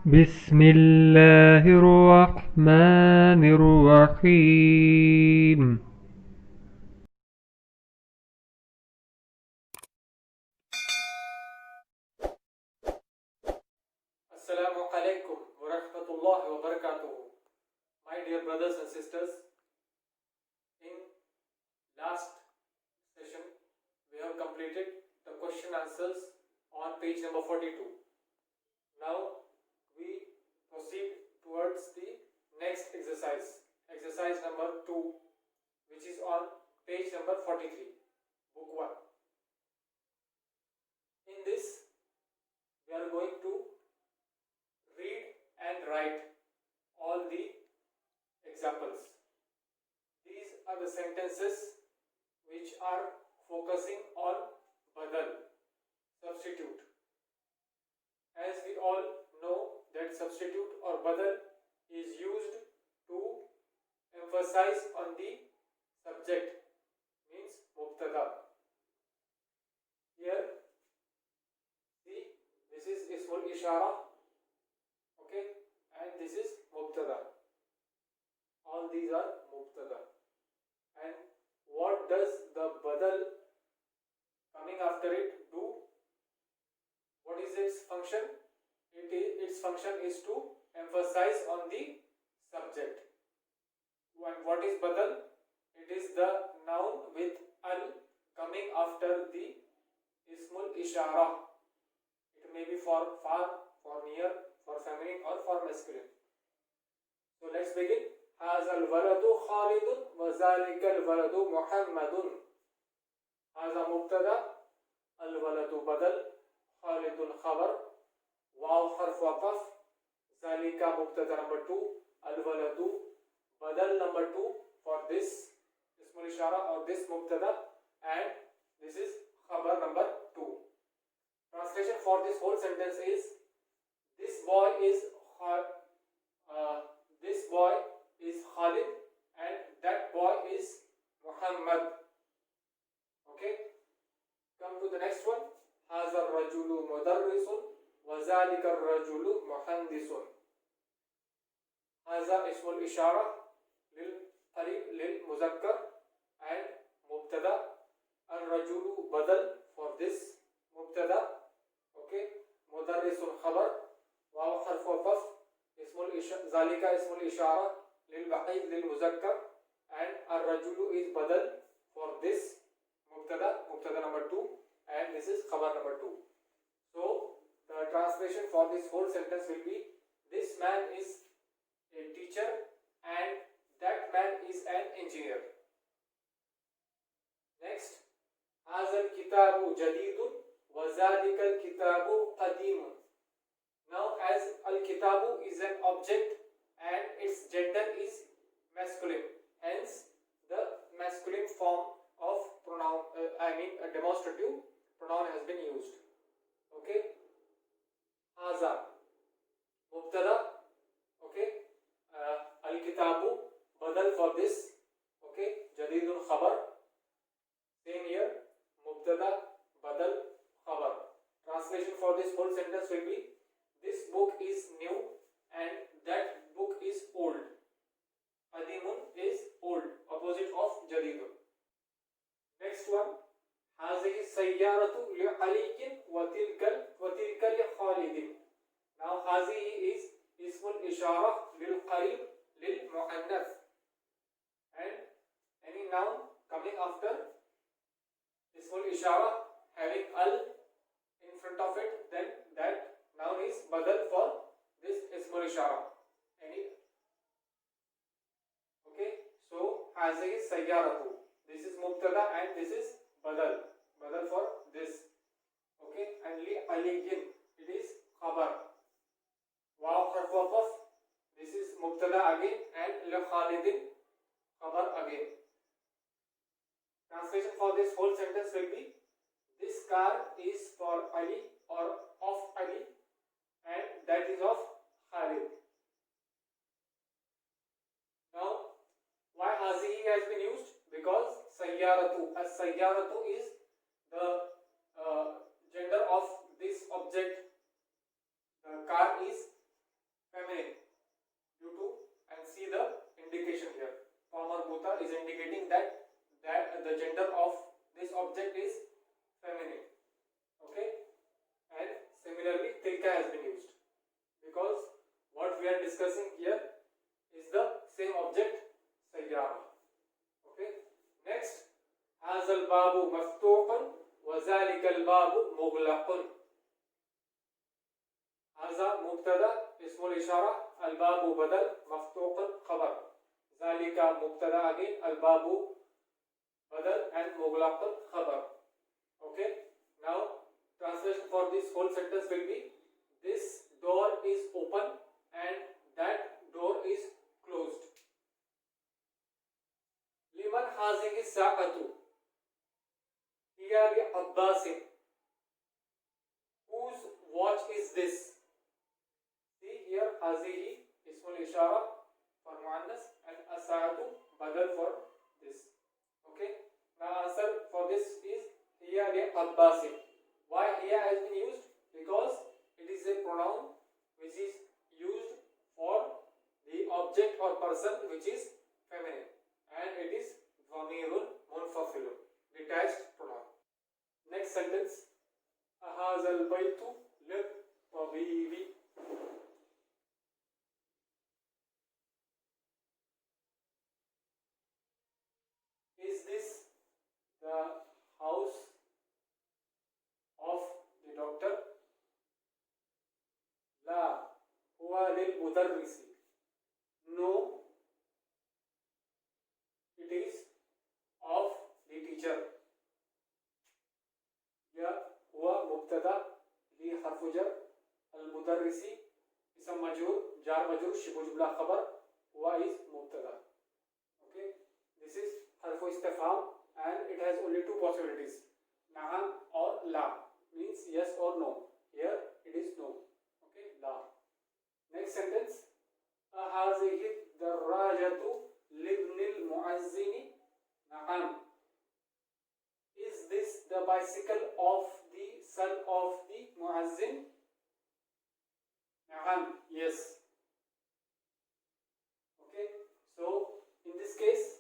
بسم الله الرحمن الرحيم. Assalamu alaikum wa rahmatullahi wa barakatuh. My dear brothers and sisters, in last session we have completed the question answers on page number 42. Now we proceed towards the next exercise, exercise number 2, which is on page number 43, book 1. In this, we are going to read and write all the examples. These are the sentences which are focusing on badal, substitute. As we all know that substitute or badal is used to emphasize on the subject, means mubtada. Here, see, this is ismul ishara, okay, and this is mubtada. All these are mubtada. And what does the badal coming after it do? What is its function? Its function is to emphasize on the subject. And what is badal? It is the noun with al coming after the ismul ishara. It may be for far, for near, for feminine or for masculine. So let's begin. هذا الولد خالد وذلك الولد محمد. هذا مبتدا، الولد بدل، خالد خبر، واو حرف وقف، ذلك مبتدا number 2، الولد بدل number 2 for this ismul ishara or this mubtada, and this is khabar number 2. Translation for this whole sentence is this boy is Khalid and that boy is Muhammad. Okay, come to the next one. هذا الرجل مدرس وذلك الرجل مهندس. هذا اسم الإشارة للقريب للمذكر and مبتدا. الرجل بدل for this مبتدا. Okay, مدرس خبر، واو حرف وقف، ذلك اسم الإشارة للبعيد للمذكر and الرجل is بدل for this مبتدا number 2, and this is khabar number 2. So the translation for this whole sentence will be this man is a teacher and that man is an engineer. Next, هذا الكتاب جديد وذلك الكتاب قديم. Now as al-kitabu is an object and its gender is masculine, hence the masculine form of pronoun, a demonstrative pronoun has been used. Okay, haza mubtada, okay, al-kitabu badal for this, okay, jadidun khabar, same here, mubtada badal khabar. Translation for this whole sentence will be this book is new and that book is old. Qadimun is old, opposite of jadidun. Next one, هذه السيارة لعلي وتلك لخالد. Now هذه is اسم الإشارة للقريب للمؤنث, and any noun coming after اسم الإشارة having al in front of it, then that noun is badal for this ismul ishara. Okay, so هذه السيارة, this is mubtada and this is badal for this. Okay, and li aliyin, it is khabar. Waw harf waqf, this is mubtada again, and li khalidin khabar again. Translation for this whole sentence will be this car is for Ali or of Ali and that is of Khalid. Now, why hazihi has been used? Because sayyaratu, as sayyaratu is the gender of this object. The car is feminine due to, and see the indication here. Former bhuta is indicating that the gender of this object is feminine. Okay, and similarly tilka has been used because what we are discussing here is the same object, sayyara. Okay, next, hadha al-babu maftuhun wa zalika al-babu mughlaqun. hadha mubtada ismul ishara, al-babu badal, maftuhun khabar, zalika mubtada again, al-babu badal, and mughlaqun khabar. Okay, now translation for this whole sentence will be: this door is open and that door is closed. Liman hazihi sa'atu? Hiya li Abbasin. Whose watch is this? See here, hazihi ismul ishara for muannas and as-sa'atu badal for this. Okay, now answer for this is hiya li Abbasin. Why hiya has been used? Because it is a pronoun which is used for the object or person which is feminine, and it is dhamirun munfasilun, detached pronoun. Next sentence, ahazal baytu lit tabibi. Is this the house of the doctor? La huwa lil mudarrisi. No, it is of the teacher. Ya huwa mubtada li harfu jar, al mudarrisi ism majrur, jar majrur, shibu jumla khabar, huwa is mubtada. Okay, this is harfu istifham and it has only two possibilities, na'am or la, means yes or no. Here it is no. Okay, la. Next sentence, ahazihi darrajatu libnil muazzini? Na'am. Is this the bicycle of the son of the muazzin? Na'am, yes. Okay, so in this case,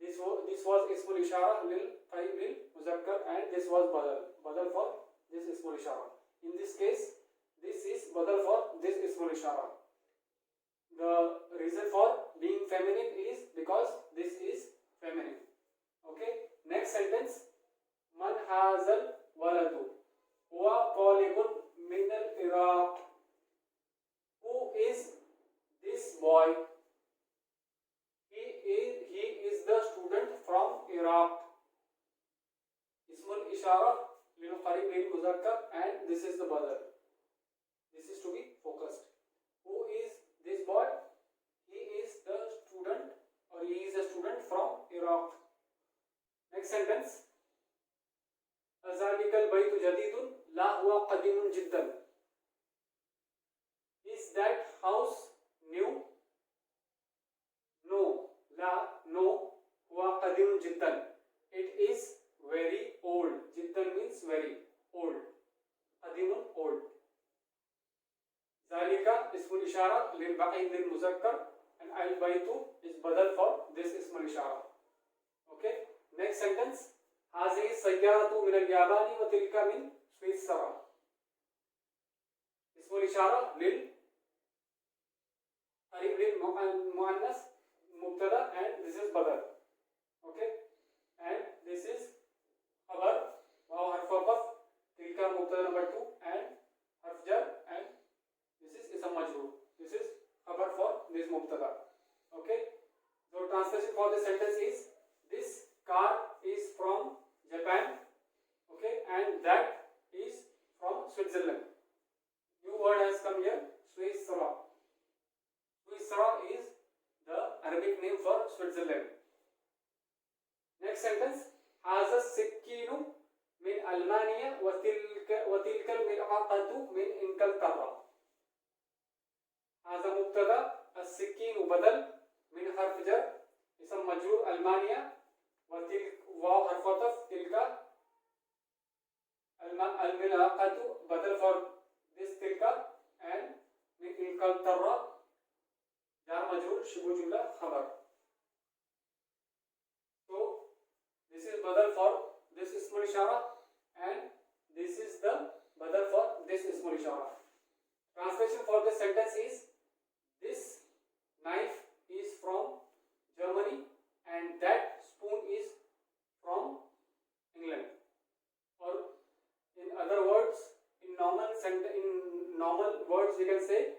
this was ismul ishara lil qaib lil muzakkar, and this was badal for this ismul ishara. In this case, this is badal for this ismul ishara. The reason for being feminine is because this is feminine. Okay, next sentence, man hazal waladu huwa talibun min al-Iraq. Who is this boy? He is the student from Iraq. Ismul ishara lil qarib lil muzakkar, and this is the badal. This is to be focused. Who is this boy? He is the student, or he is a student from Iraq. Next sentence, azalikal baytu jadidun la huwa qadimun jiddan. Is that house new? No. La, no. Huwa qadimun jiddan. It is very old. Jiddan means very old. Qadimun, old. Zalika ismul ishara lil baqi lil muzakkar, and al baytu is badal for this ismul ishara. Okay, next sentence, hazihi sayyaratu min al yabani wa tilka min Switzerra. Ismul ishara lil qarib lil muannas mubtada, and this is badal. Okay, and this is khabar wa harf waqf, tilka mubtada number 2 and harf jar, and this is ism majrur. This is khabar for this mubtada. Okay, so translation for this sentence is: this car is from Japan. Okay, and that is from Switzerland. New word has come here, Switzerra. Switzerra is the Arabic name for Switzerland. Next sentence, haza sikkinu min Almania wa tilka al-mil'aqatu min Inglaterra. هذا مبتدا، السكين بدل من حرف جر اسم مجرور ألمانيا، وتلك واو حرف عطف، تلك الملحقة بدل for this تلك، and من kaltarra, jar majrur, shibhu jumla, khabar. So this is badal for this ismul ishara and this is the badal for this ismul ishara. Translation for this sentence is, this knife is from Germany and that spoon is from England. Or in other words, in normal words we can say,